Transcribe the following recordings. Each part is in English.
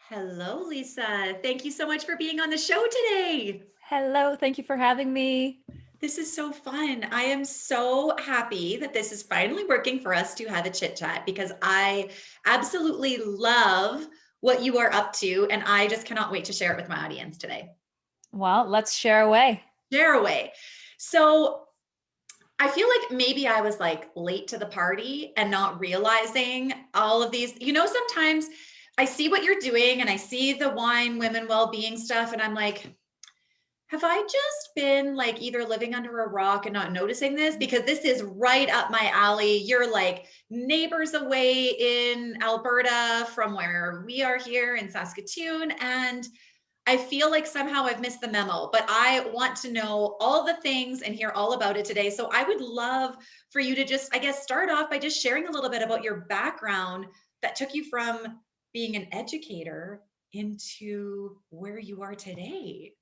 Hello, Lisa. Thank you so much for being on the show today. Hello, thank you for having me. This is so fun. I am so happy that this is finally working for us to have a chit chat because I absolutely love what you are up to. And I just cannot wait to share it with my audience today. Well, let's share away. Share away. So, I feel like maybe I was like late to the party and not realizing all of these. Sometimes I see what you're doing and I see the wine, women, well-being stuff, and I'm like, have I just been like either living under a rock and not noticing this? Because this is right up my alley. You're like neighbors away in Alberta from where we are here in Saskatoon. And I feel like somehow I've missed the memo, but I want to know all the things and hear all about it today. So I would love for you to just, I guess, start off by just sharing a little bit about your background that took you from being an educator into where you are today.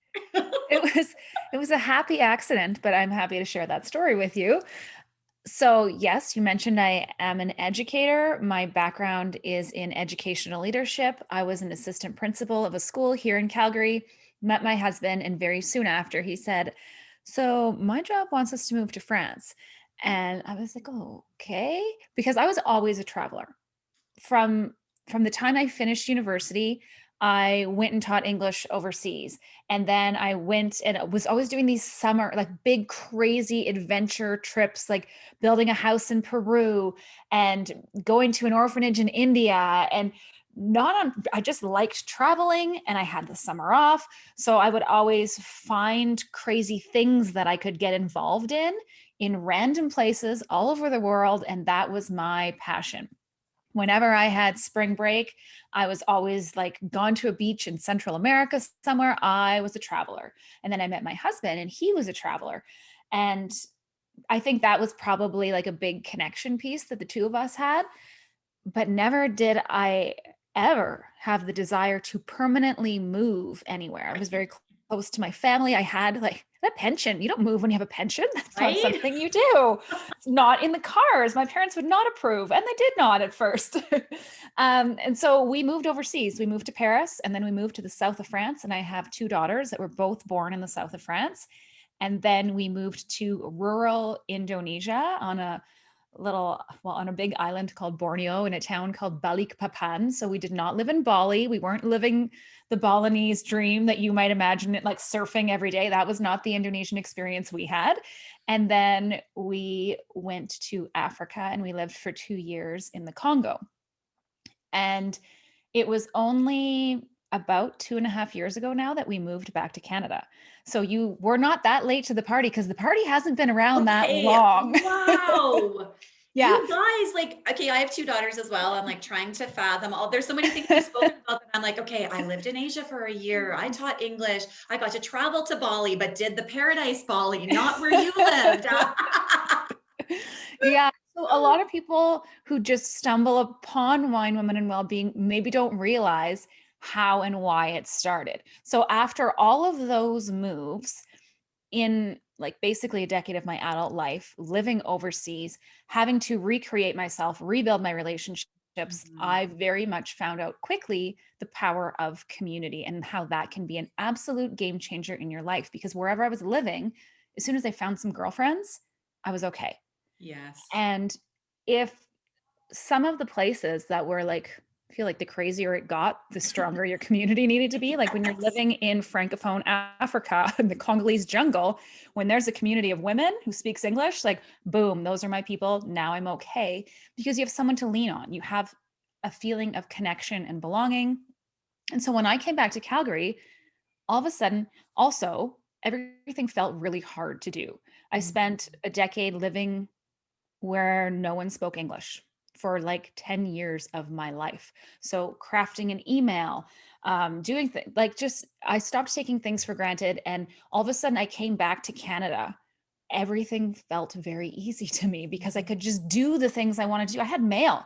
It was it was a happy accident, but I'm happy to share that story with you. So, yes, you mentioned I am an educator. My background is in educational leadership. I was an assistant principal of a school here in Calgary, met my husband, and very soon after he said, "So, my job wants us to move to France." And I was like, "Oh, okay," because I was always a traveler. From from the time I finished university, I went and taught English overseas. And then I went and was always doing these summer, like big, crazy adventure trips, like building a house in Peru and going to an orphanage in India. And not on, I just liked traveling and I had the summer off. So I would always find crazy things that I could get involved in random places all over the world. And that was my passion. Whenever I had spring break, I was always like gone to a beach in Central America somewhere. I was a traveler. And then I met my husband and he was a traveler. And I think that was probably like a big connection piece that the two of us had. But never did I ever have the desire to permanently move anywhere. I was very close to my family. I had like a pension. You don't move when you have a pension. That's not Right? something you do. It's not in the cars. My parents would not approve, and they did not at first. And so we moved overseas. We moved to Paris, and then we moved to the south of France. And I have two daughters that were both born in the south of France. And then we moved to rural Indonesia on a big island called Borneo in a town called Balikpapan. So we did not live in Bali. We weren't living the Balinese dream that you might imagine it, like surfing every day. That was not the Indonesian experience we had. And then we went to Africa and we lived for 2 years in the Congo. And it was only about 2.5 years ago now that we moved back to Canada. So you were not that late to the party because the party hasn't been around that Okay. long. Wow. Yeah. You guys, like, okay, I have two daughters as well. I'm like trying to fathom all, there's so many things we've spoken about that I'm like, okay, I lived in Asia for a year. I taught English. I got to travel to Bali, but did the paradise Bali, not where you lived. Yeah. So a lot of people who just stumble upon wine, women, and well-being maybe don't realize how and why it started. So after all of those moves in like basically a decade of my adult life, living overseas, having to recreate myself, rebuild my relationships, Mhm. I very much found out quickly the power of community and how that can be an absolute game changer in your life. Because wherever I was living, as soon as I found some girlfriends, I was okay. Yes. And if some of the places that were like, I feel like the crazier it got, the stronger your community needed to be. Like when you're Yes. living in Francophone Africa, in the Congolese jungle, when there's a community of women who speaks English, like boom, those are my people. Now I'm okay because you have someone to lean on. You have a feeling of connection and belonging. And so when I came back to Calgary, all of a sudden, also, everything felt really hard to do. I spent Mhm. a decade living where no one spoke English for like 10 years of my life. So crafting an email, doing things like just, I stopped taking things for granted. And all of a sudden I came back to Canada. Everything felt very easy to me because I Mhm. could just do the things I wanted to do. I had mail.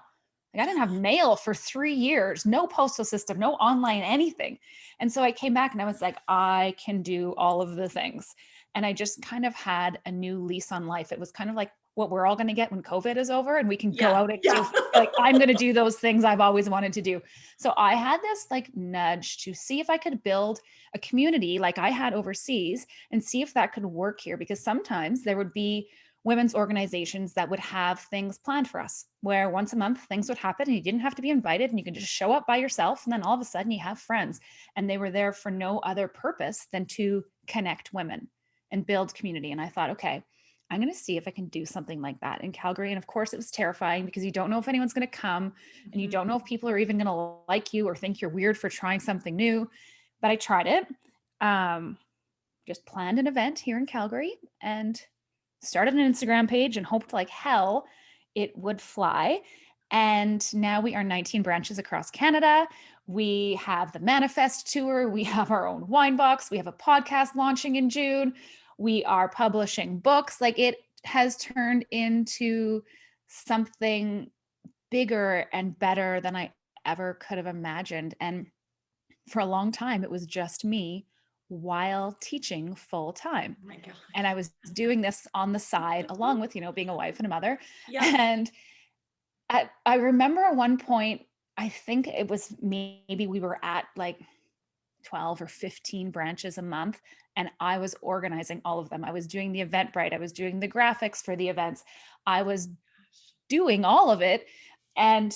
Like I didn't have mail for 3 years, no postal system, no online anything. And so I came back and I was like, I can do all of the things. And I just kind of had a new lease on life. It was kind of like what we're all going to get when COVID is over and we can go Yeah. out and Yeah. like, I'm going to do those things I've always wanted to do. So I had this like nudge to see if I could build a community like I had overseas and see if that could work here, because sometimes there would be women's organizations that would have things planned for us where once a month things would happen and you didn't have to be invited and you could just show up by yourself, and then all of a sudden you have friends, and they were there for no other purpose than to connect women and build community. And I thought, okay, I'm going to see if I can do something like that in Calgary. And of course it was terrifying because you don't know if anyone's going to come and you don't know if people are even going to like you or think you're weird for trying something new. But I tried it. Just planned an event here in Calgary and started an Instagram page and hoped like hell it would fly. And now we are 19 branches across Canada. We have the Manifest Tour. We have our own wine box. We have a podcast launching in June. We are publishing books. Like, it has turned into something bigger and better than I ever could have imagined. And for a long time, it was just me while teaching full time. Oh my God. And I was doing this on the side, along with, being a wife and a mother. Yeah. And I remember at one point, I think it was maybe we were at like 12 or 15 branches a month, and I was organizing all of them. I was doing the Eventbrite. I was doing the graphics for the events. I was doing all of it. And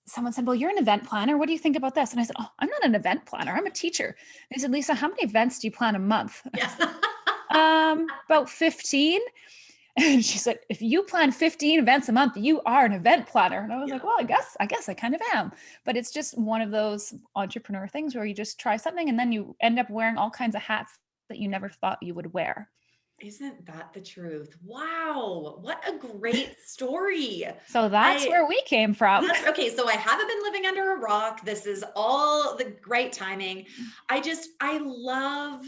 someone said, well, you're an event planner. What do you think about this? And I said, oh, I'm not an event planner. I'm a teacher. They said, Lisa, how many events do you plan a month? Yeah. About 15. And she said, if you plan 15 events a month, you are an event planner. And I was like, well, I guess I kind of am. But it's just one of those entrepreneur things where you just try something and then you end up wearing all kinds of hats that you never thought you would wear. Isn't that the truth? Wow. What a great story. So that's where we came from. Okay. So I haven't been living under a rock. This is all the great timing. I love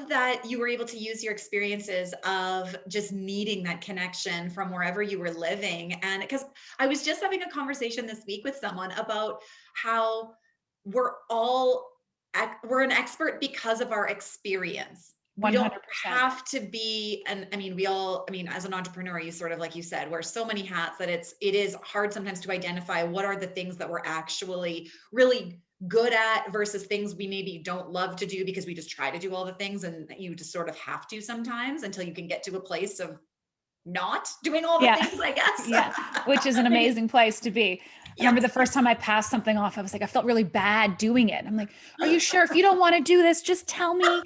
that you were able to use your experiences of just needing that connection from wherever you were living. And because I was just having a conversation this week with someone about how we're an expert because of our experience. 100%. We don't have to be, and I mean, as an entrepreneur, you sort of, like you said, wear so many hats that it is hard sometimes to identify what are the things that we're actually really good at versus things we maybe don't love to do because we just try to do all the things, and you just sort of have to sometimes until you can get to a place of not doing all the things, I guess. Yeah, which is an amazing place to be. I remember the first time I passed something off, I was like, I felt really bad doing it. I'm like, are you sure? If you don't want to do this, just tell me.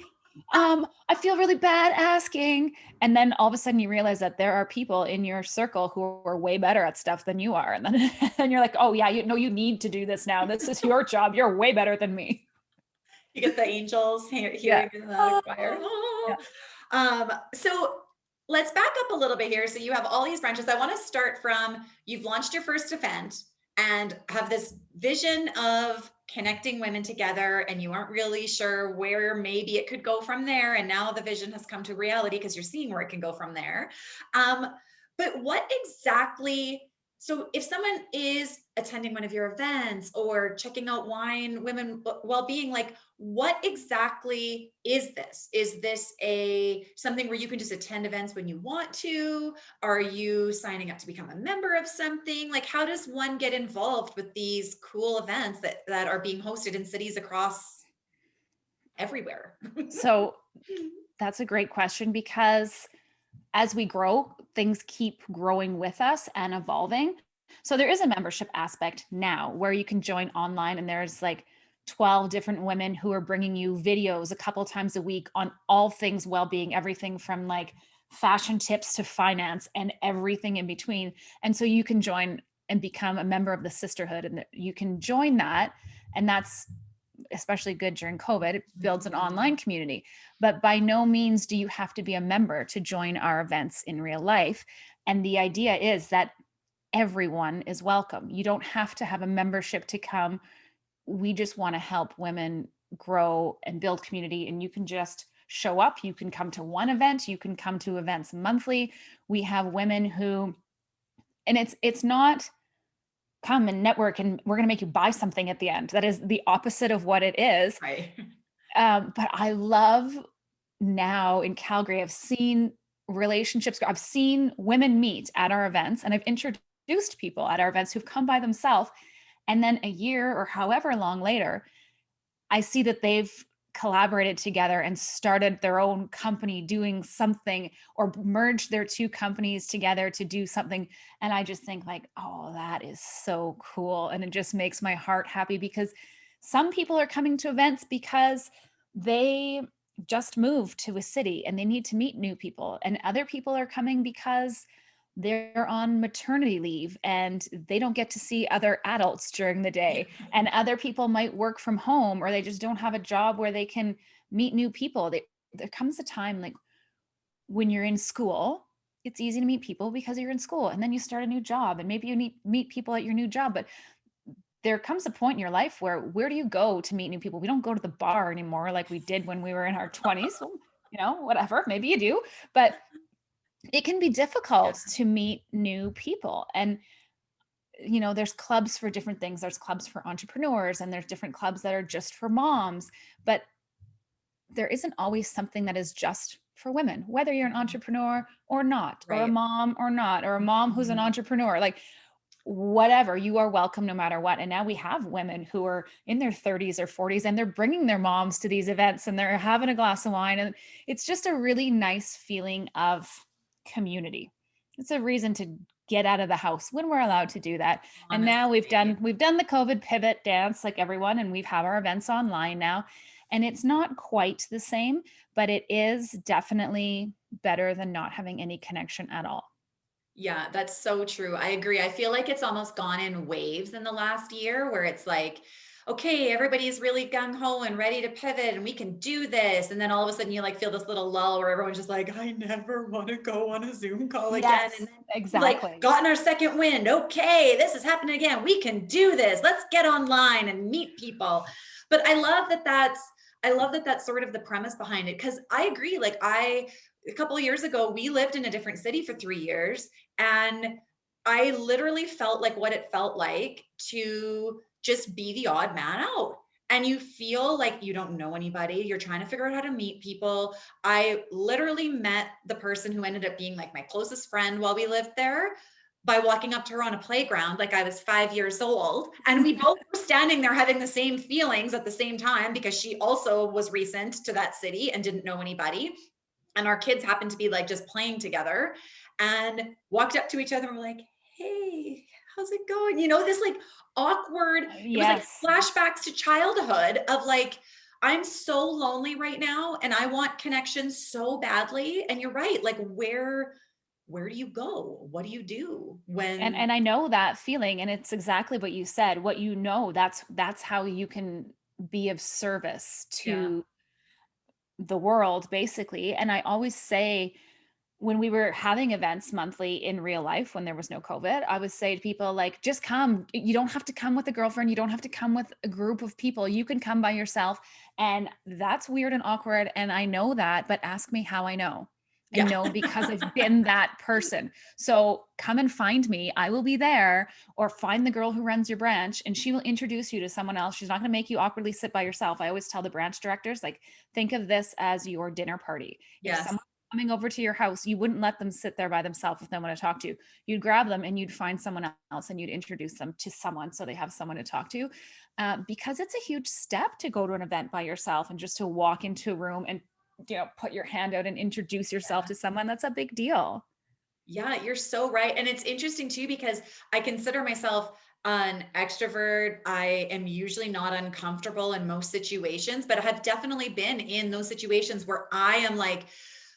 I feel really bad asking. And then all of a sudden you realize that there are people in your circle who are way better at stuff than you are. And then you're like, oh yeah, you need to do this now. This is your job. You're way better than me. You get the angels hearing in the choir. So let's back up a little bit here. So you have all these branches. I want to start from, you've launched your first event and have this vision of connecting women together, and you aren't really sure where maybe it could go from there. And now the vision has come to reality because you're seeing where it can go from there. But what exactly, so if someone is attending one of your events or checking out Women Wellbeing, like, what exactly is this? Is this something where you can just attend events when you want to? Are you signing up to become a member of something? Like, how does one get involved with these cool events that are being hosted in cities across everywhere? So that's a great question, because as we grow, things keep growing with us and evolving. So there is a membership aspect now where you can join online, and there's like 12 different women who are bringing you videos a couple times a week on all things well-being, everything from like fashion tips to finance and everything in between. And so you can join and become a member of the sisterhood, and you can join that. And that's especially good during COVID. It builds an online community, but by no means do you have to be a member to join our events in real life. And the idea is that everyone is welcome. You don't have to have a membership to come. We just want to help women grow and build community, and you can just show up. You can come to one event. You can come to events monthly. We have women who, and it's not come and network and we're going to make you buy something at the end. That is the opposite of what it is. Right. But I love now in Calgary, I've seen relationships. I've seen women meet at our events, and I've introduced people at our events who've come by themselves. And then a year or however long later, I see that they've collaborated together and started their own company doing something, or merged their two companies together to do something. And I just think like, oh, that is so cool. And it just makes my heart happy, because some people are coming to events because they just moved to a city and they need to meet new people. And other people are coming because they're on maternity leave and they don't get to see other adults during the day. And other people might work from home, or they just don't have a job where they can meet new people. There comes a time, like when you're in school, it's easy to meet people because you're in school, and then you start a new job and maybe you meet people at your new job. But there comes a point in your life where do you go to meet new people? We don't go to the bar anymore like we did when we were in our 20s. Well, whatever, maybe you do, but it can be Yeah. difficult to meet new people. And there's clubs for different things. There's clubs for entrepreneurs, and there's different clubs that are just for moms, but there isn't always something that is just for women, whether you're an entrepreneur or not, or a Right. mom or not, or a mom who's an Mhm. entrepreneur. Like, whatever, you are welcome no matter what. And now we have women who are in their 30s or 40s, and they're bringing their moms to these events, and they're having a glass of wine, and it's just a really nice feeling of community. It's a reason to get out of the house when we're allowed to do that. And now we've Honestly. done the COVID pivot dance like everyone, and we've had our events online now, and it's not quite the same, but it is definitely better than not having any connection at all. Yeah, that's so true. I agree. I feel like it's almost gone in waves in the last year where it's like, okay, everybody's really gung ho and ready to pivot and we can do this. And then all of a sudden you like feel this little lull where everyone's just like, I never want to go on a Zoom call again. And Yes, then we like exactly. gotten our second wind. Okay, this is happening again. We can do this. Let's get online and meet people. But I love that that's sort of the premise behind it. Cause I agree. A couple of years ago, we lived in a different city for 3 years. And I literally felt like what it felt like to just be the odd man out. And you feel like you don't know anybody. You're trying to figure out how to meet people. I literally met the person who ended up being like my closest friend while we lived there by walking up to her on a playground like I was 5 years old. And we both were standing there having the same feelings at the same time because she also was recent to that city and didn't know anybody. And our kids happened to be like just playing together and walked up to each other and were like, hey, how's it going? This like awkward, it was like Yes. flashbacks to childhood of like, I'm so lonely right now and I want connection so badly. And you're right. Like where do you go? What do you do And when and I know that feeling, and it's exactly what you said. What that's how you can be of service yeah, to the world, basically. And I always say, when we were having events monthly in real life, when there was no COVID, I would say to people, like, just come. You don't have to come with a girlfriend. You don't have to come with a group of people. You can come by yourself. And that's weird and awkward. And I know that, but ask me how I know. I yeah. know because I've been that person. So come and find me. I will be there, or find the girl who runs your branch and she will introduce you to someone else. She's not going to make you awkwardly sit by yourself. I always tell the branch directors, like, think of this as your dinner party. If Yes. someone coming over to your house, you wouldn't let them sit there by themselves if they want to talk to you. You'd grab them and you'd find someone else and you'd introduce them to someone so they have someone to talk to. Because it's a huge step to go to an event by yourself and just to walk into a room and put your hand out and introduce yourself to someone. That's a big deal. Yeah, you're so right. And it's interesting too, because I consider myself an extrovert. I am usually not uncomfortable in most situations, but I have definitely been in those situations where I am like,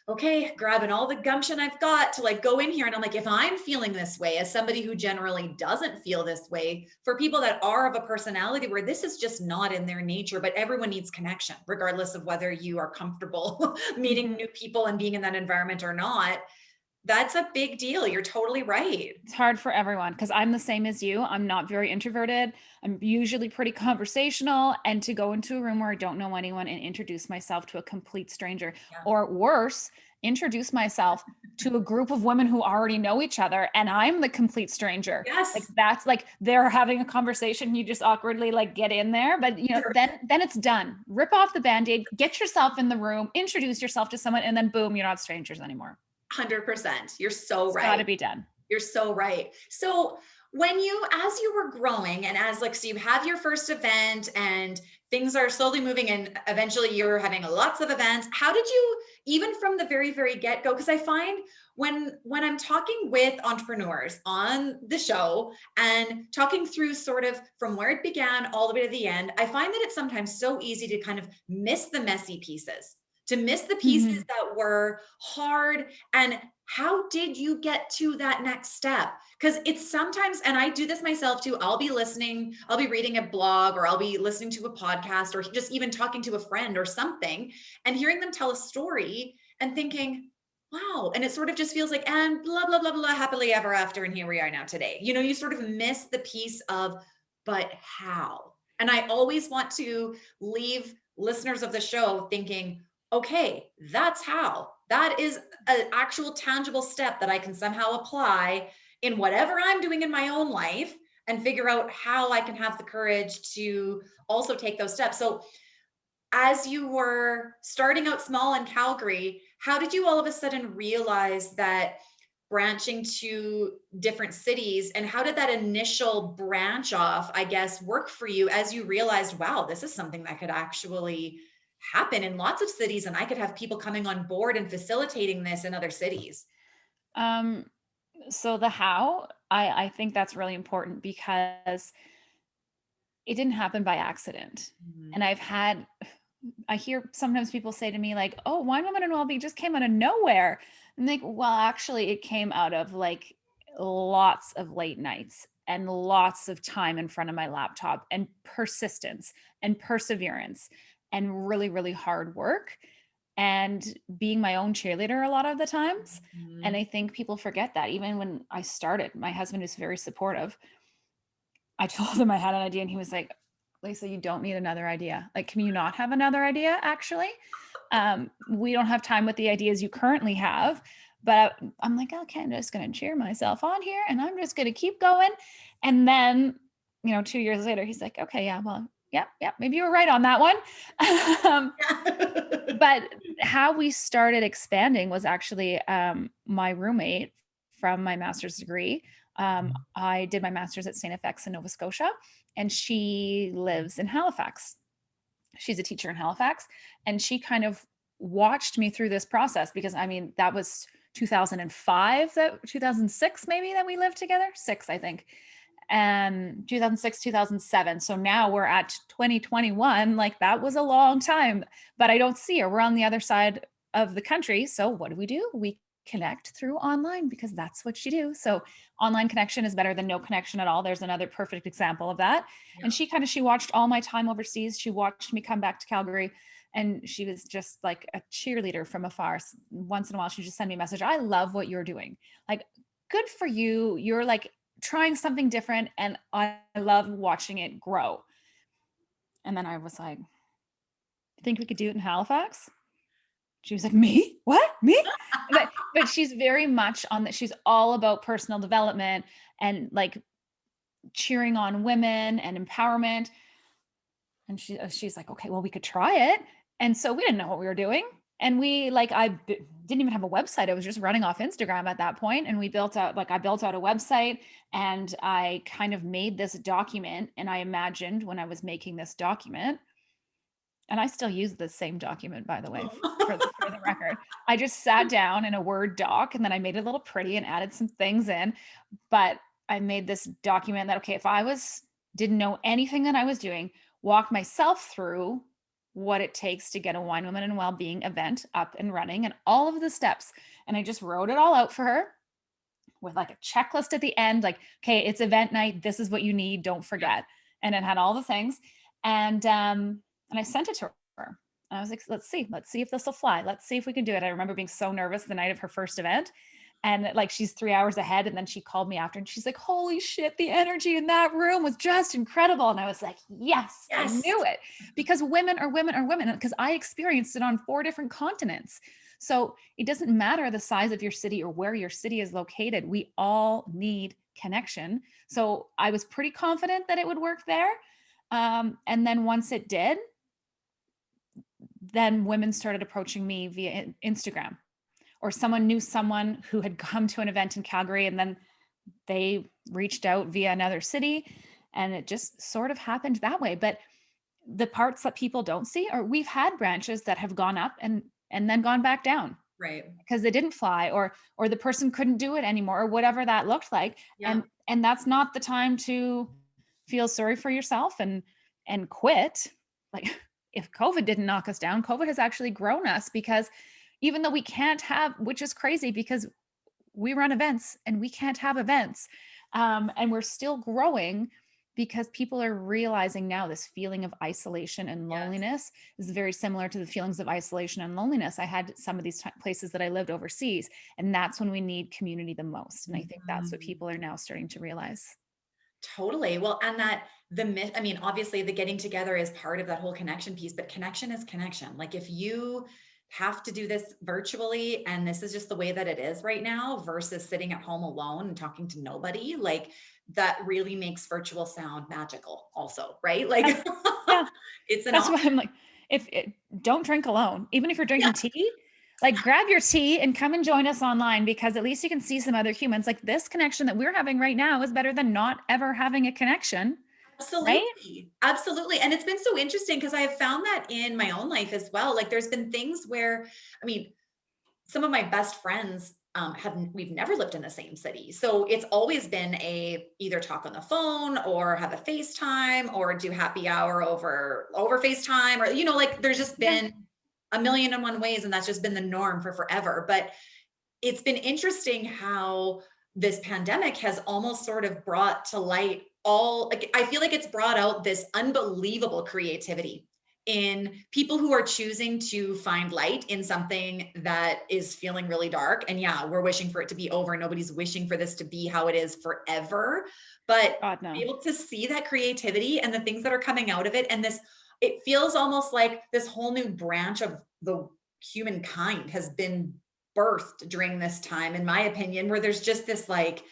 okay, grabbing all the gumption I've got to like go in here. And I'm like, if I'm feeling this way as somebody who generally doesn't feel this way, for people that are of a personality where this is just not in their nature, but everyone needs connection, regardless of whether you are comfortable meeting Mhm. new people and being in that environment or not. That's a big deal. You're totally right. It's hard for everyone because I'm the same as you. I'm not very introverted. I'm usually pretty conversational. And to go into a room where I don't know anyone and introduce myself to a complete stranger, Yeah. or worse, introduce myself to a group of women who already know each other and I'm the complete stranger. Like, Yes. that's like they're having a conversation, you just awkwardly like get in there, but then it's done. Rip off the band-aid, get yourself in the room, introduce yourself to someone, and then boom, you're not strangers anymore. 100%. You're so It's got to right. be done. You're so right. So as you were growing and as like, so you have your first event and things are slowly moving and eventually you're having lots of events. How did you, even from the very, very get go? Cause I find when I'm talking with entrepreneurs on the show and talking through sort of from where it began all the way to the end, I find that it's sometimes so easy to kind of miss the messy pieces, to miss the pieces Mhm. that were hard. And how did you get to that next step? Because it's sometimes, and I do this myself too, I'll be listening, I'll be reading a blog or I'll be listening to a podcast or just even talking to a friend or something and hearing them tell a story and thinking, wow. And it sort of just feels like, and blah, blah, blah, blah, happily ever after. And here we are now today. You know, you sort of miss the piece of, but how? And I always want to leave listeners of the show thinking, okay, that's how. That is an actual tangible step that I can somehow apply in whatever I'm doing in my own life and figure out how I can have the courage to also take those steps. So, as you were starting out small in Calgary, how did you all of a sudden realize that branching to different cities, and how did that initial branch off, I guess, work for you as you realized, wow, this is something that could actually happen in lots of cities and I could have people coming on board and facilitating this in other cities? Um, so the how, I think that's really important because it didn't happen by accident. Mhm. And I hear sometimes people say to me like, "Oh, Wine Woman and Wellbeing just came out of nowhere." And like, well, actually it came out of like lots of late nights and lots of time in front of my laptop and persistence and perseverance and really, really hard work and being my own cheerleader a lot of the times. And Mhm. I think people forget that. Even when I started, my husband is very supportive. I told him I had an idea and he was like, Lisa, you don't need another idea. Like, can you not have another idea? Actually, we don't have time with the ideas you currently have. But I'm like, okay, I'm just going to cheer myself on here and I'm just going to keep going. And then, 2 years later, he's like, okay, yeah, well, yeah, maybe you were right on that one. um, but how we started expanding was actually my roommate from my master's degree. I did my master's at St. FX in Nova Scotia, and she lives in Halifax. She's a teacher in Halifax, and she kind of watched me through this process because I mean, that was 2005, 2006 maybe that we lived together, six, I think, and 2006, 2007. So now we're at 2021. Like that was a long time, but I don't see her. We're on the other side of the country. So what do? We connect through online because that's what you do. So online connection is better than no connection at all. There's another perfect example of that. Yeah. And she watched all my time overseas. She watched me come back to Calgary and she was just like a cheerleader from afar. Once in a while, she just send me a message. I love what you're doing. Like, good for you. You're like trying something different and I love watching it grow. And then I was like, think we could do it in Halifax? She was like, me? What? Me? But she's very much on that. She's all about personal development and like cheering on women and empowerment. And she's like, okay, well, we could try it. And so we didn't know what we were doing. And didn't even have a website. I was just running off Instagram at that point. And I built out a website and I kind of made this document. And I imagined when I was making this document, and I still use the same document, by the way, for the record. I just sat down in a Word doc and then I made it a little pretty and added some things in. But I made this document that, okay, if didn't know anything that I was doing, walk myself through what it takes to get a Wine Women and Wellbeing event up and running and all of the steps. And I just wrote it all out for her with like a checklist at the end, like, okay, it's event night. This is what you need. Don't forget. And it had all the things. And I sent it to her. And I was like, let's see if this will fly. Let's see if we can do it. I remember being so nervous the night of her first event. And like she's 3 hours ahead. And then she called me after and she's like, holy shit, the energy in that room was just incredible. And I was like, yes, I Yes. knew it. Because women are women are women. Because I experienced it on 4 different continents. So it doesn't matter the size of your city or where your city is located. We all need connection. So I was pretty confident that it would work there. And then once it did, then women started approaching me via Instagram or someone knew someone who had come to an event in Calgary and then they reached out via another city, and it just sort of happened that way. But the parts that people don't see are we've had branches that have gone up and then gone back down Right. because they didn't fly, or the person couldn't do it anymore, or whatever that looked like. Yeah. And that's not the time to feel sorry for yourself and quit. Like, if COVID didn't knock us down, COVID has actually grown us, because even though we can't have, which is crazy because we run events and we can't have events, and we're still growing, because people are realizing now this feeling of isolation and Yes. loneliness is very similar to the feelings of isolation and loneliness I had some of these places that I lived overseas. And that's when we need community the most. And I think that's what Mhm. people are now starting to realize. Totally. Well, and that the myth, I mean, obviously the getting together is part of that whole connection piece, but connection is connection. Like, if you have to do this virtually and this is just the way that it is right now versus sitting at home alone and talking to nobody, like, that really makes virtual sound magical also, right? Like, Yeah. Yeah. it's an That's why option. I'm like, if it, don't drink alone, even if you're Yeah, drinking tea, like grab your tea and come and join us online, because at least you can see some other humans. Like, this connection that we're having right now is better than not ever having a connection, right? absolutely. Absolutely. And it's been so interesting because I have found that in my own life as well. Like, there's been things where, I mean, some of my best friends we've never lived in the same city. So it's always been a either talk on the phone or have a FaceTime or do happy hour over FaceTime, or, like, there's just Yeah. been a million and one ways, and that's just been the norm for forever. But it's been interesting how this pandemic has almost sort of brought to light all, like, I feel like it's brought out this unbelievable creativity in people who are choosing to find light in something that is feeling really dark. And yeah, we're wishing for it to be over. Nobody's wishing for this to be how it is forever, but God, no. be able to see that creativity and the things that are coming out of it, and this, it feels almost like this whole new branch of the humankind has been birthed during this time, in my opinion, where there's just this, like,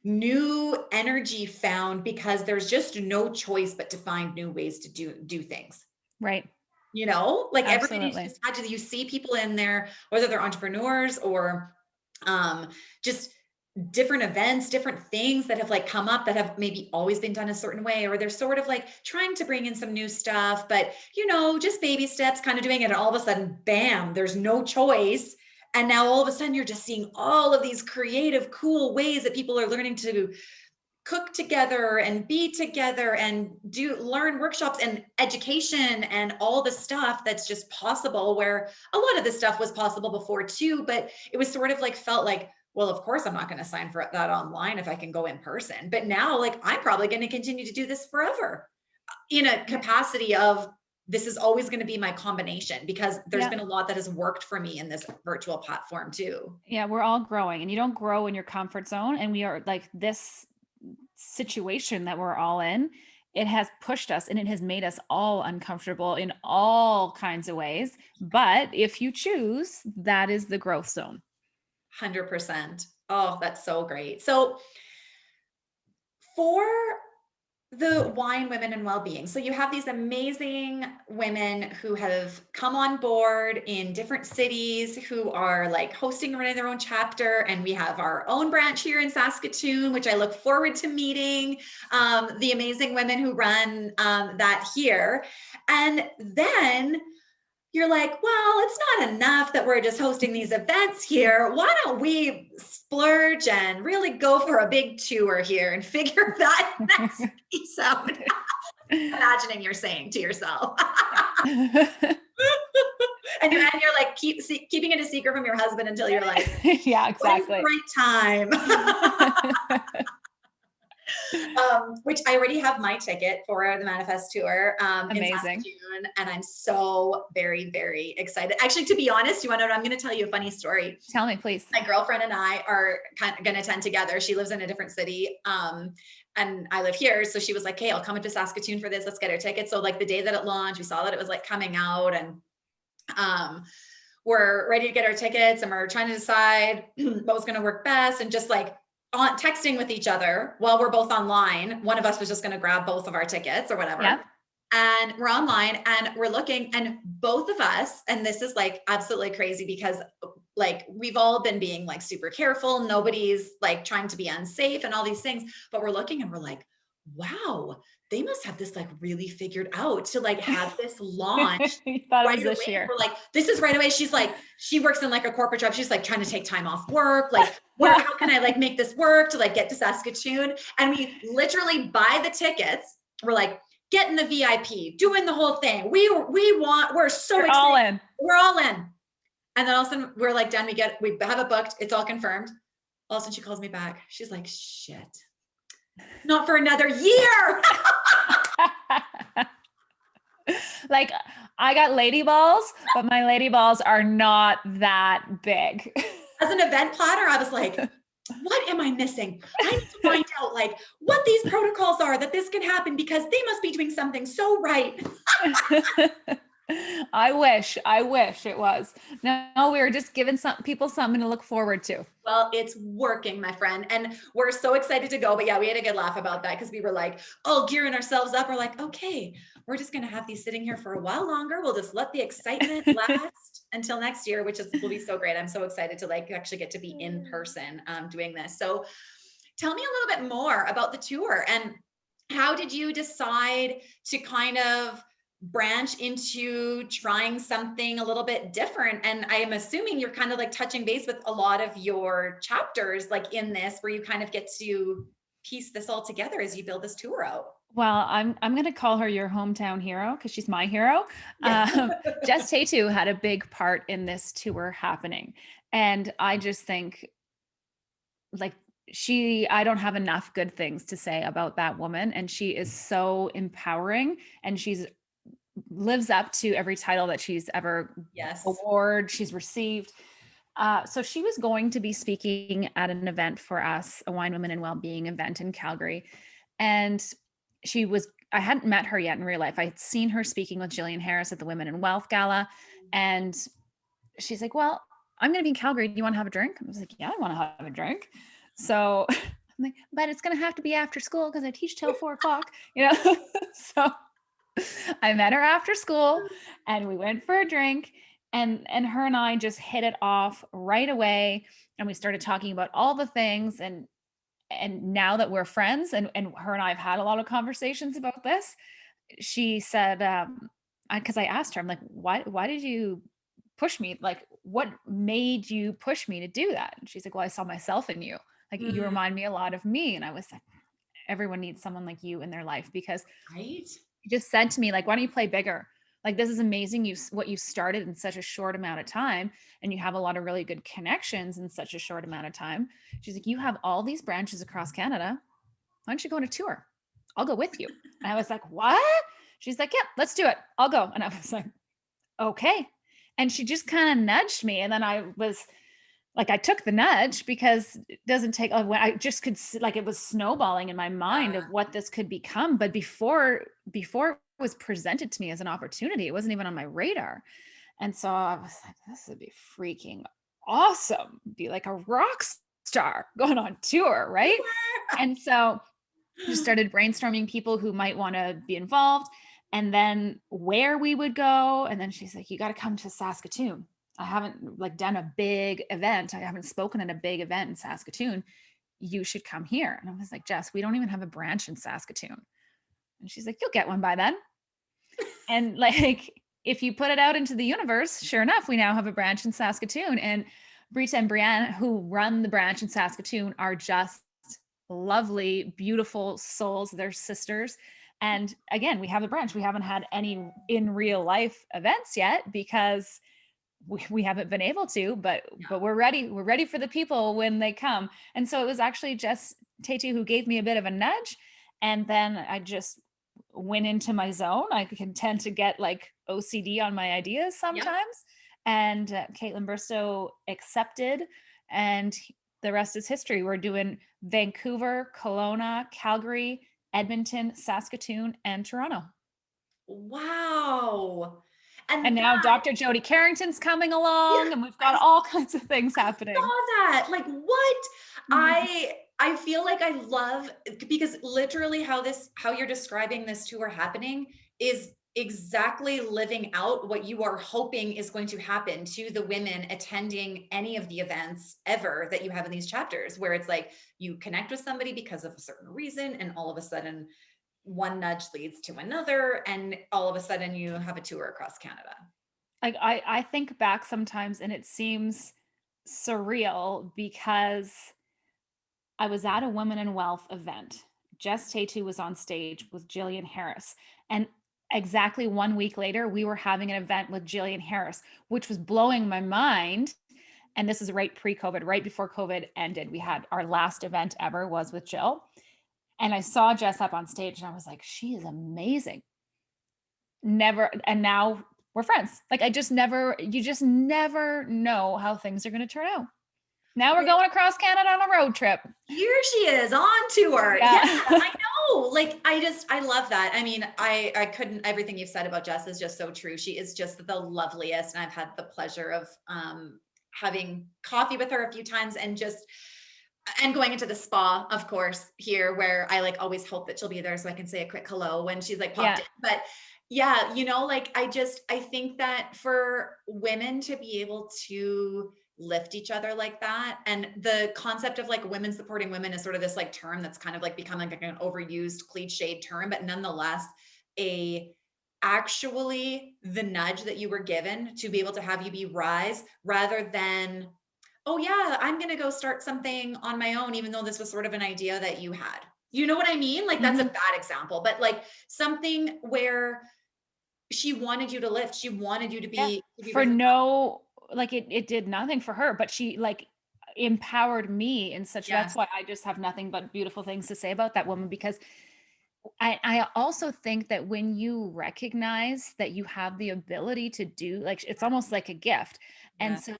new energy found because there's just no choice but to find new ways to do things. Right. Like, everybody's Absolutely. just had to, you see people in there, whether they're entrepreneurs or just different events, different things that have, like, come up that have maybe always been done a certain way, or they're sort of like trying to bring in some new stuff, but just baby steps, kind of doing it. And all of a sudden, bam, there's no choice. And now all of a sudden you're just seeing all of these creative, cool ways that people are learning to cook together and be together and learn workshops and education and all the stuff that's just possible, where a lot of this stuff was possible before too, but it was sort of like, felt like, well, of course I'm not going to sign for that online if I can go in person. But now, like, I'm probably going to continue to do this forever in a Yeah. capacity of, this is always going to be my combination, because there's Yeah. been a lot that has worked for me in this virtual platform too. Yeah. We're all growing, and you don't grow in your comfort zone. And we are like, this situation that we're all in, it has pushed us and it has made us all uncomfortable in all kinds of ways. But if you choose, that is the growth zone. 100%. Oh, that's so great. So for the wine women and well-being, so you have these amazing women who have come on board in different cities, who are, like, hosting and running their own chapter, and we have our own branch here in Saskatoon, which I look forward to meeting the amazing women who run that here. And then you're like, well, it's not enough that we're just hosting these events here. Why don't we splurge and really go for a big tour here and figure that next piece out? Imagining you're saying to yourself, and you're like, keeping it a secret from your husband until you're like, Yeah, when's the exactly. right time? Which I already have my ticket for the Manifest Tour in Amazing. Saskatoon, and I'm so very, very excited. Actually, to be honest, you want to know, I'm going to tell you a funny story. Tell me, please. My girlfriend and I are kind of going to attend together. She lives in a different city, and I live here. So she was like, "Hey, I'll come into Saskatoon for this. Let's get our tickets." So, like, the day that it launched, we saw that it was, like, coming out, and we're ready to get our tickets, and we're trying to decide what was going to work best, and just, like, on texting with each other while we're both online. One of us was just going to grab both of our tickets or whatever. Yeah. And we're online and we're looking, and both of us, and this is, like, absolutely crazy, because like we've all been being like super careful. Nobody's like trying to be unsafe and all these things, but we're looking and we're like, wow, they must have this like really figured out to like have this launch You thought it right was away. this And year. we're like, this is right away. She's like, she works in like a corporate job. She's like trying to take time off work. Like, how can I like make this work to like get to Saskatoon? And we literally buy the tickets. We're like, getting the VIP, doing the whole thing. We're so You're excited. all in. We're all in. And then all of a sudden we're like done. We have it booked. It's all confirmed. All of a sudden she calls me back. She's like, shit, not for another year. Like, I got lady balls, but my lady balls are not that big. As an event planner, I was like, what am I missing? I need to find out like what these protocols are that this can happen, because they must be doing something so right. I wish it was. No, we were just giving some people something to look forward to. Well, it's working, my friend. And we're so excited to go. But yeah, we had a good laugh about that, because we were like, oh, gearing ourselves up. We're like, okay, we're just going to have these sitting here for a while longer. We'll just let the excitement last until next year, which will be so great. I'm so excited to like actually get to be in person doing this. So tell me a little bit more about the tour, and how did you decide to kind of branch into trying something a little bit different? And I am assuming you're kind of like touching base with a lot of your chapters like in this, where you kind of get to piece this all together as you build this tour out. Well, I'm going to call her your hometown hero, because she's my hero. Yeah. Jess Tatu had a big part in this tour happening. And I just think like I don't have enough good things to say about that woman. And she is so empowering, and she's lives up to every title that she's ever award she's received. So she was going to be speaking at an event for us, a Wine, Women, and Wellbeing event in Calgary. And I hadn't met her yet in real life. I had seen her speaking with Jillian Harris at the Women in Wealth Gala. And she's like, well, I'm going to be in Calgary. Do you want to have a drink? I was like, yeah, I want to have a drink. So I'm like, but it's going to have to be after school, because I teach till 4:00, So I met her after school and we went for a drink, and her and I just hit it off right away. And we started talking about all the things. And now that we're friends, and her and I have had a lot of conversations about this, she said, because I asked her, I'm like, why did you push me? Like, what made you push me to do that? And she's like, well, I saw myself in you. Like, you remind me a lot of me. And I was like, everyone needs someone like you in their life, because Right. you just said to me, like, why don't you play bigger? Like, this is amazing. What you started in such a short amount of time, and you have a lot of really good connections in such a short amount of time. She's like, you have all these branches across Canada. Why don't you go on a tour? I'll go with you. And I was like, what? She's like, yeah, let's do it. I'll go. And I was like, okay. And she just kind of nudged me. And then I was like, I took the nudge, because it doesn't take, I just could, like, it was snowballing in my mind of what this could become. But before it was presented to me as an opportunity, it wasn't even on my radar. And so I was like, this would be freaking awesome. Be like a rock star going on tour, right? And so just started brainstorming people who might want to be involved, and then where we would go. And then she's like, you got to come to Saskatoon. I haven't like done a big event. I haven't spoken at a big event in Saskatoon. You should come here. And I was like, Jess, we don't even have a branch in Saskatoon. And she's like, you'll get one by then. And like, if you put it out into the universe, sure enough, we now have a branch in Saskatoon. And Brita and Brianne, who run the branch in Saskatoon, are just lovely, beautiful souls. They're sisters. And again, we have a branch. We haven't had any in real life events yet, because we haven't been able to, but we're ready. We're ready for the people when they come. And so it was actually Jess Tatu who gave me a bit of a nudge. And then I just went into my zone. I can tend to get like OCD on my ideas sometimes. And Kaitlyn Bristowe accepted, and the rest is history. We're doing Vancouver, Kelowna, Calgary, Edmonton, Saskatoon, and Toronto. Wow. And now Dr. Jody Carrington's coming along, and we've got all kinds of things happening. I saw that. Like, what? I feel like I love, because literally how you're describing this tour happening is exactly living out what you are hoping is going to happen to the women attending any of the events ever that you have in these chapters, where it's like you connect with somebody because of a certain reason, and all of a sudden one nudge leads to another, and all of a sudden you have a tour across Canada. Like I think back sometimes and it seems surreal because I was at a Women in Wealth event. Jess Tatu was on stage with Jillian Harris. And exactly 1 week later, we were having an event with Jillian Harris, which was blowing my mind. And this is right pre-COVID, right before COVID ended. We had our last event ever was with Jill. And I saw Jess up on stage and I was like, she is amazing. Never, and now we're friends. Like you just never know how things are going to turn out. Now we're going across Canada on a road trip. Here she is on tour. Yeah. I know. Like, I love that. I mean, I couldn't, everything you've said about Jess is just so true. She is just the loveliest. And I've had the pleasure of having coffee with her a few times, and going into the spa, of course, here, where I like always hope that she'll be there so I can say a quick hello when she's like popped in. But yeah, like I think that for women to be able to lift each other like that, and the concept of like women supporting women is sort of this like term that's kind of like become like an overused cliched term, but nonetheless actually the nudge that you were given to be able to have you be rise, rather than, oh yeah, I'm going to go start something on my own, even though this was sort of an idea that you had. You know what I mean? Like that's a bad example, but like something where she wanted you to lift. She wanted you to be, for no, like it did nothing for her, but she like empowered me in such, that's why I just have nothing but beautiful things to say about that woman, because I also think that when you recognize that you have the ability to do, like, it's almost like a gift. And so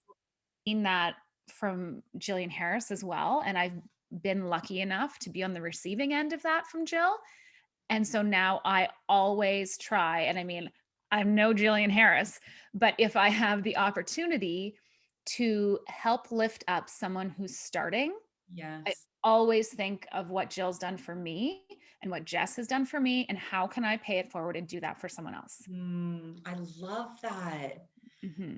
in that from Jillian Harris as well. And I've been lucky enough to be on the receiving end of that from Jill. And so now I always try, and I mean, I'm no Jillian Harris, but if I have the opportunity to help lift up someone who's starting, I always think of what Jill's done for me and what Jess has done for me, and how can I pay it forward and do that for someone else? I love that.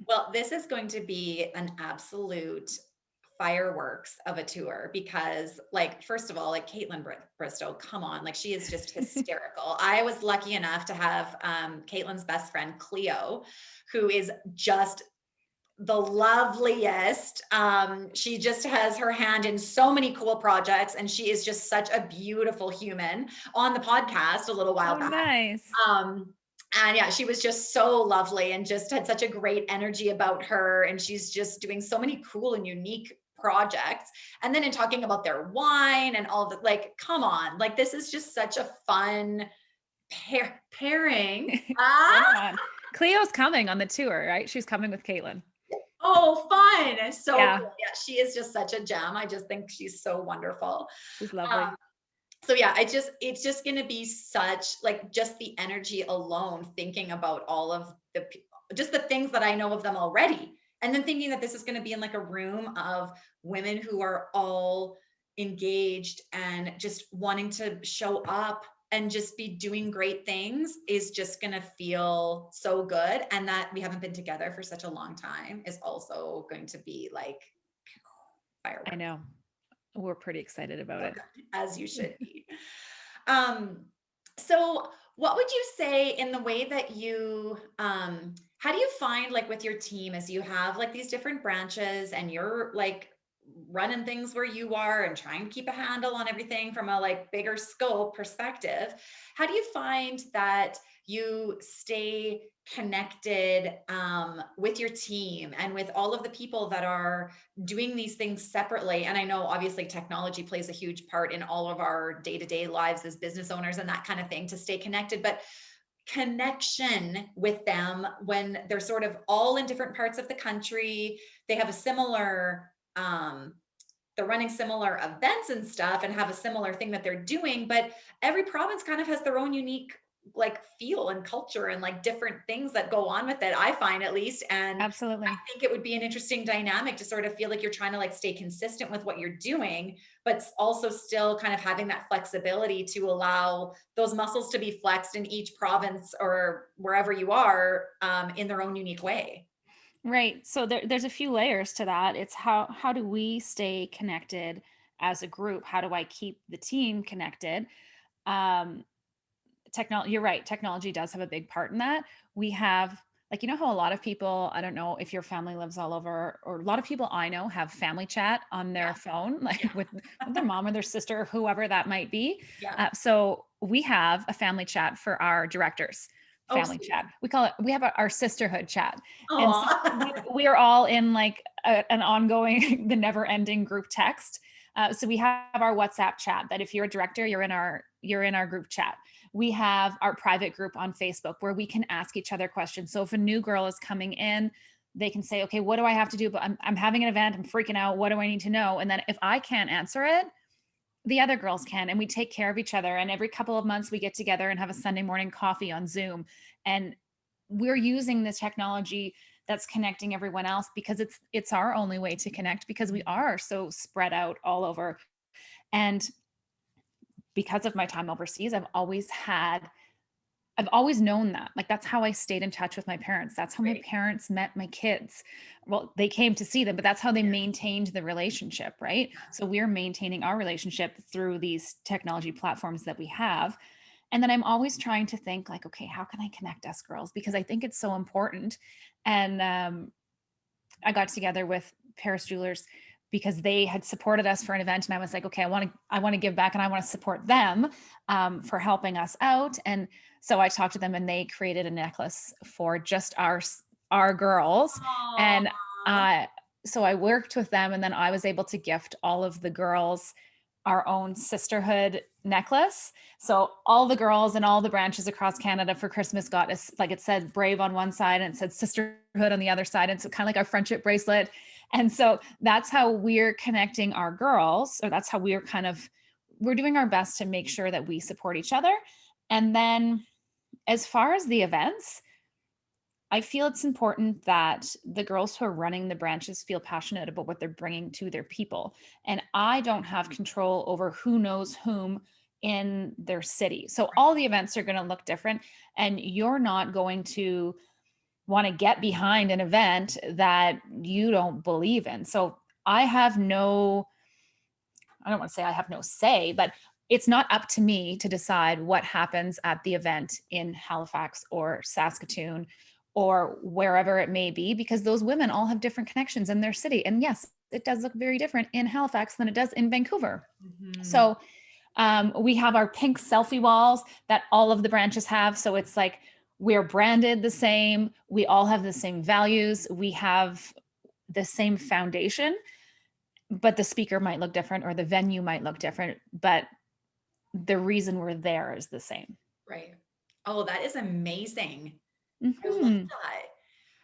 Well, this is going to be an absolute fireworks of a tour, because like, first of all, like Kaitlyn Bristowe, come on, like she is just hysterical. I was lucky enough to have Kaitlyn's best friend, Cleo, who is just the loveliest. She just has her hand in so many cool projects, and she is just such a beautiful human, on the podcast a little while back. Nice. And yeah, she was just so lovely and just had such a great energy about her. And she's just doing so many cool and unique projects. And then in talking about their wine and all the, like, come on, like this is just such a fun pairing. Cleo's coming on the tour, right? She's coming with Kaitlyn. Oh, fun. So cool. Yeah, she is just such a gem. I just think she's so wonderful. She's lovely. So yeah, it's just going to be such, like, just the energy alone, thinking about all of just the things that I know of them already. And then thinking that this is going to be in like a room of women who are all engaged and just wanting to show up and just be doing great things, is just going to feel so good. And that we haven't been together for such a long time is also going to be like fireworks. I know. We're pretty excited about it. As you should be. So what would you say in the way that you, how do you find, like with your team, as you have like these different branches and you're like running things where you are and trying to keep a handle on everything from a like bigger scope perspective, how do you find that you stay connected with your team and with all of the people that are doing these things separately? And I know obviously technology plays a huge part in all of our day-to-day lives as business owners and that kind of thing, to stay connected, but connection with them when they're sort of all in different parts of the country, they have a similar they're running similar events and stuff and have a similar thing that they're doing, but every province kind of has their own unique like feel and culture and like different things that go on with it, I find at least. And I Absolutely. think it would be an interesting dynamic to sort of feel like you're trying to like stay consistent with what you're doing, but also still kind of having that flexibility to allow those muscles to be flexed in each province or wherever you are, in their own unique way. Right. So there's a few layers to that. It's how do we stay connected as a group? How do I keep the team connected? Um, Technology, you're right. Technology does have a big part in that. We have, like, you know how a lot of people, I don't know if your family lives all over, or a lot of people I know have family chat on Yeah. their phone, like Yeah. with their mom or their sister, or whoever that might be. Yeah. So we have a family chat for our directors. Oh, Family sweet. chat. We call it. We have our sisterhood chat, and so Aw. we are all in like an ongoing, the never-ending group text. So we have our WhatsApp chat that if you're a director, you're in our group chat. We have our private group on Facebook where we can ask each other questions. So if a new girl is coming in, they can say, okay, what do I have to do? But I'm having an event. I'm freaking out. What do I need to know? And then if I can't answer it, the other girls can. And we take care of each other. And every couple of months, we get together and have a Sunday morning coffee on Zoom. And we're using this technology that's connecting everyone else because it's our only way to connect because we are so spread out all over. And because of my time overseas, I've always known that. Like, that's how I stayed in touch with my parents. That's how my Great. parents met my kids. Well, they came to see them, but that's how they Yeah. maintained the relationship, right? So we're maintaining our relationship through these technology platforms that we have. And then I'm always trying to think like, okay, how can I connect us girls? Because I think it's so important. And I got together with Paris Jewelers because they had supported us for an event, and I was like, okay, I want to give back, and I want to support them for helping us out. And so I talked to them, and they created a necklace for just our girls, and Aw. uh, so I worked with them, and then I was able to gift all of the girls our own sisterhood necklace. So all the girls and all the branches across Canada for Christmas got us, like, it said brave on one side and it said sisterhood on the other side. And so kind of like our friendship bracelet. And so that's how we're connecting our girls, or that's how we're doing our best to make sure that we support each other. And then as far as the events, I feel it's important that the girls who are running the branches feel passionate about what they're bringing to their people. And I don't have control over who knows whom in their city. So all the events are going to look different. And you're not going to want to get behind an event that you don't believe in. So I don't want to say I have no say, but it's not up to me to decide what happens at the event in Halifax or Saskatoon or wherever it may be, because those women all have different connections in their city. And yes, it does look very different in Halifax than it does in Vancouver. Mhm. So we have our pink selfie walls that all of the branches have. So it's like we're branded the same. We all have the same values. We have the same foundation, but the speaker might look different or the venue might look different. But the reason we're there is the same. Right. Oh, that is amazing. I love Hmm. that.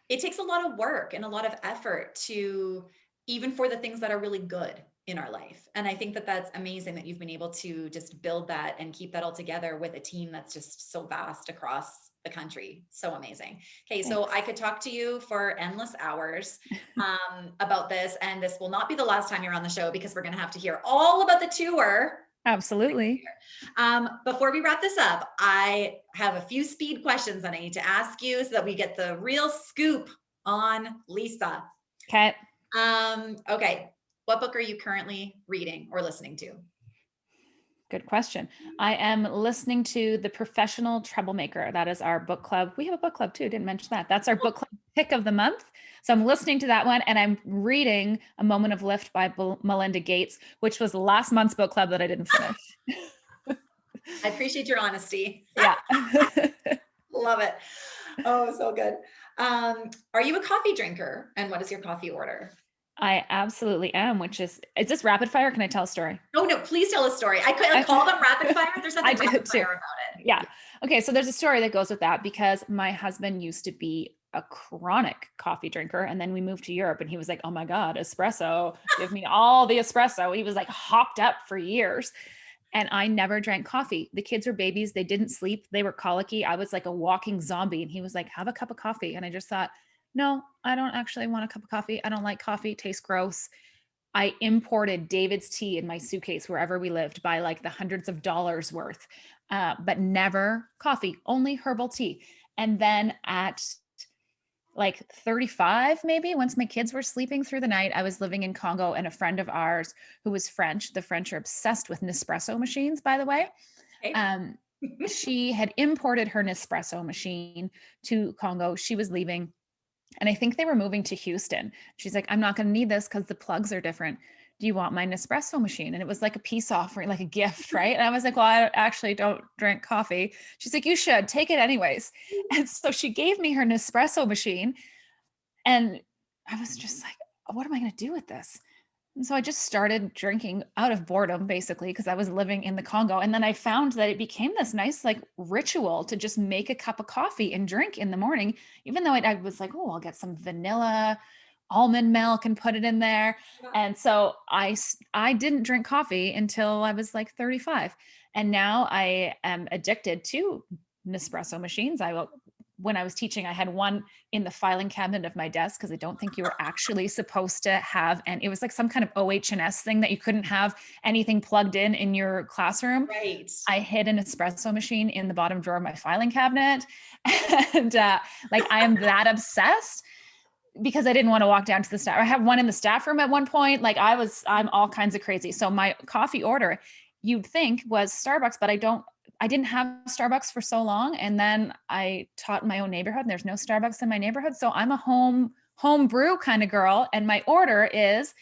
It takes a lot of work and a lot of effort to, even for the things that are really good in our life. And I think that that's amazing that you've been able to just build that and keep that all together with a team that's just so vast across the country. So amazing. Okay, so I Thanks. could talk to you for endless hours about this, and this will not be the last time you're on the show because we're going to have to hear all about the tour. Absolutely. Before we wrap this up, I have a few speed questions that I need to ask you so that we get the real scoop on Lisa. Okay. Okay. What book are you currently reading or listening to? Good question. I am listening to The Professional Troublemaker. That is our book club. We have a book club too. Didn't mention that. That's our book club pick of the month. So I'm listening to that one, and I'm reading A Moment of Lift by Melinda Gates, which was last month's book club that I didn't finish. I appreciate your honesty. Yeah. Love it. Oh, so good. Are you a coffee drinker? And what is your coffee order? I absolutely am, is this rapid fire? Can I tell a story? Oh, no, please tell a story. I could call them rapid fire. There's I nothing do rapid too. fire about it. Yeah. Okay. So there's a story that goes with that because my husband used to be a chronic coffee drinker. And then we moved to Europe and he was like, oh my God, espresso, give me all the espresso. He was like hopped up for years. And I never drank coffee. The kids were babies. They didn't sleep. They were colicky. I was like a walking zombie. And he was like, have a cup of coffee. And I just thought, no, I don't actually want a cup of coffee. I don't like coffee. It tastes gross. I imported David's tea in my suitcase wherever we lived by like the hundreds of dollars worth, but never coffee, only herbal tea. And then at like 35, maybe once my kids were sleeping through the night, I was living in Congo, and a friend of ours who was French, the French are obsessed with Nespresso machines, by the way. Okay. She had imported her Nespresso machine to Congo. She was leaving, and I think they were moving to Houston. She's like, I'm not going to need this because the plugs are different. Do you want my Nespresso machine? And it was like a peace offering, like a gift, right? And I was like, well, I actually don't drink coffee. She's like, you should take it anyways. And so she gave me her Nespresso machine. And I was just like, what am I going to do with this? And so I just started drinking out of boredom, basically, because I was living in the Congo. And then I found that it became this nice, like, ritual to just make a cup of coffee and drink in the morning, even though I was like, oh, I'll get some vanilla almond milk and put it in there. And so I didn't drink coffee until I was like 35. And now I am addicted to Nespresso machines. When I was teaching, I had one in the filing cabinet of my desk because I don't think you were actually supposed to have, and it was like some kind of OH&S thing that you couldn't have anything plugged in your classroom. Right. I hid an espresso machine in the bottom drawer of my filing cabinet. And like, I am that obsessed because I didn't want to walk down to the staff. I have one in the staff room at one point. Like I'm all kinds of crazy. So my coffee order, you'd think, was Starbucks, but I didn't have Starbucks for so long. And then I taught in my own neighborhood, and there's no Starbucks in my neighborhood. So I'm a home brew kind of girl. And my order is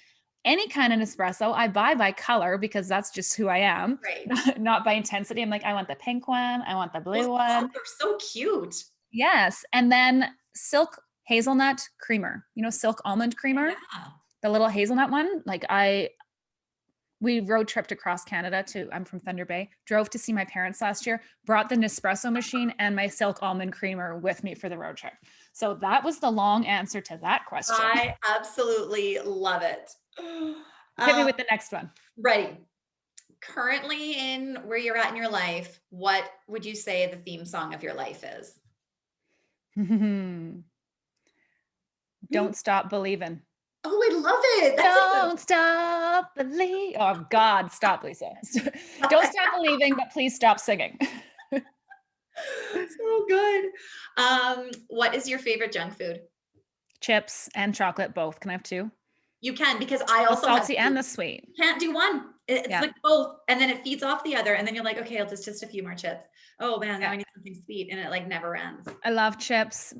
any kind of espresso. I buy by color because that's just who I am, Right. not by intensity. I'm like, I want the pink one. I want the blue Those one. are so cute. Yes. And then silk hazelnut creamer, silk almond creamer, Yeah. the little hazelnut one. Like we road tripped across Canada I'm from Thunder Bay, drove to see my parents last year, brought the Nespresso machine and my silk almond creamer with me for the road trip. So that was the long answer to that question. I absolutely love it. Hit me with the next one. Ready. Currently in where you're at in your life, what would you say the theme song of your life is? Don't Stop Believing. Oh, I love it. Don't stop believing. Oh God, stop, Lisa. Don't stop believing, but please stop singing. So good. What is your favorite junk food? Chips and chocolate, both. Can I have two? You can, because I also the salty and the sweet. Can't do one. It's like both, and then it feeds off the other, and then you're like, okay, I'll just a few more chips. Oh man, now I need something sweet, and it like never ends. I love chips.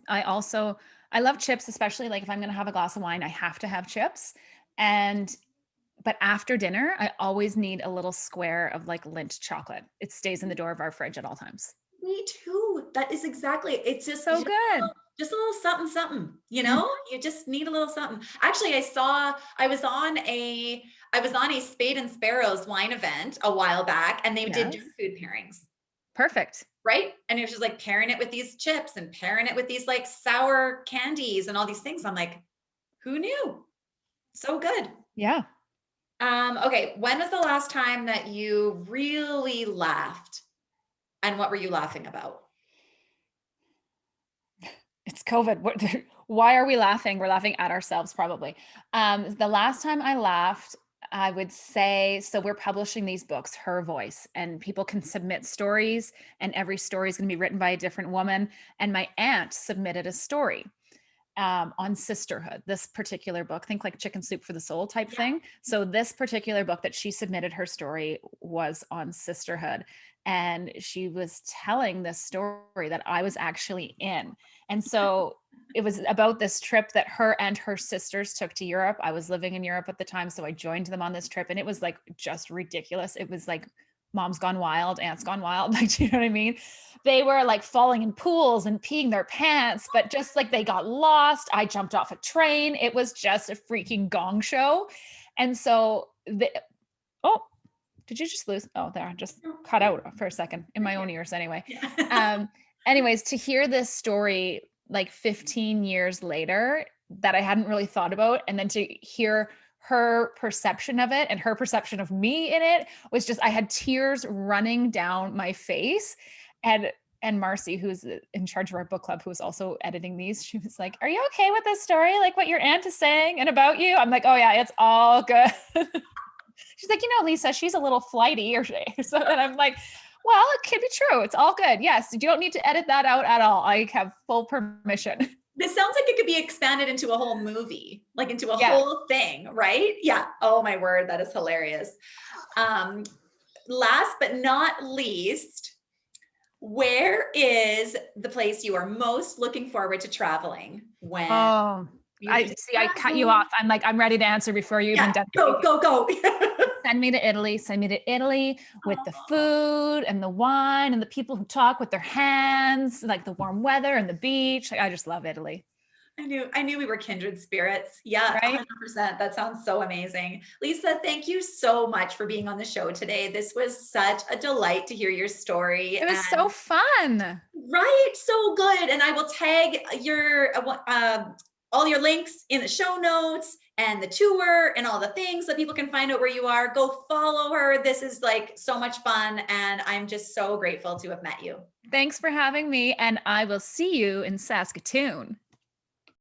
I love chips, especially like if I'm going to have a glass of wine, I have to have chips. But after dinner, I always need a little square of like Lindt chocolate. It stays in the door of our fridge at all times. Me too. That is exactly. It's just so good. Just a little something, you just need a little something. Actually, I was on a Spade and Sparrows wine event a while back, and they did junk food pairings. Perfect. Right. And it was just like pairing it with these chips and pairing it with these like sour candies and all these things. I'm like, who knew? So good. Yeah. Okay. When was the last time that you really laughed? And what were you laughing about? It's COVID. Why are we laughing? We're laughing at ourselves, probably. The last time I laughed, I would say, so we're publishing these books, Her Voice, and people can submit stories, and every story is going to be written by a different woman. And my aunt submitted a story on sisterhood, this particular book, think like Chicken Soup for the Soul type thing. So this particular book that she submitted, her story was on sisterhood. And she was telling this story that I was actually in. And so it was about this trip that her and her sisters took to Europe. I was living in Europe at the time, so I joined them on this trip, and it was like just ridiculous. It was like Mom's Gone Wild, Aunt's Gone Wild. Like, do you know what I mean? They were like falling in pools and peeing their pants, but just like they got lost. I jumped off a train. It was just a freaking gong show. And so did you just lose? Oh, there, just cut out for a second in my own ears anyway. Anyways, to hear this story like 15 years later that I hadn't really thought about, and then to hear her perception of it and her perception of me in it was just, I had tears running down my face. And Marcy, who's in charge of our book club, who was also editing these, she was like, "Are you okay with this story? Like what your aunt is saying and about you?" I'm like, "Oh yeah, it's all good." She's like, "Lisa, she's a little flighty or so." And I'm like, "Well, it could be true. It's all good. Yes, you don't need to edit that out at all. I have full permission." This sounds like it could be expanded into a whole movie, like into a Yeah. whole thing, right? Yeah. Oh my word, that is hilarious. Last but not least, where is the place you are most looking forward to traveling when Oh, you I can see. I cut you travel? off. I'm like, I'm ready to answer before you even Yeah, done. go. Send me to Italy. Send me to Italy with the food and the wine and the people who talk with their hands, like the warm weather and the beach. Like, I just love Italy. I knew we were kindred spirits. Yeah, Right? 100%. That sounds so amazing. Lisa, thank you so much for being on the show today. This was such a delight to hear your story. It was so And fun. right, so good. And I will tag your all your links in the show notes and the tour and all the things so people can find out where you are. Go follow her. This is like so much fun, and I'm just so grateful to have met you. Thanks for having me, and I will see you in Saskatoon.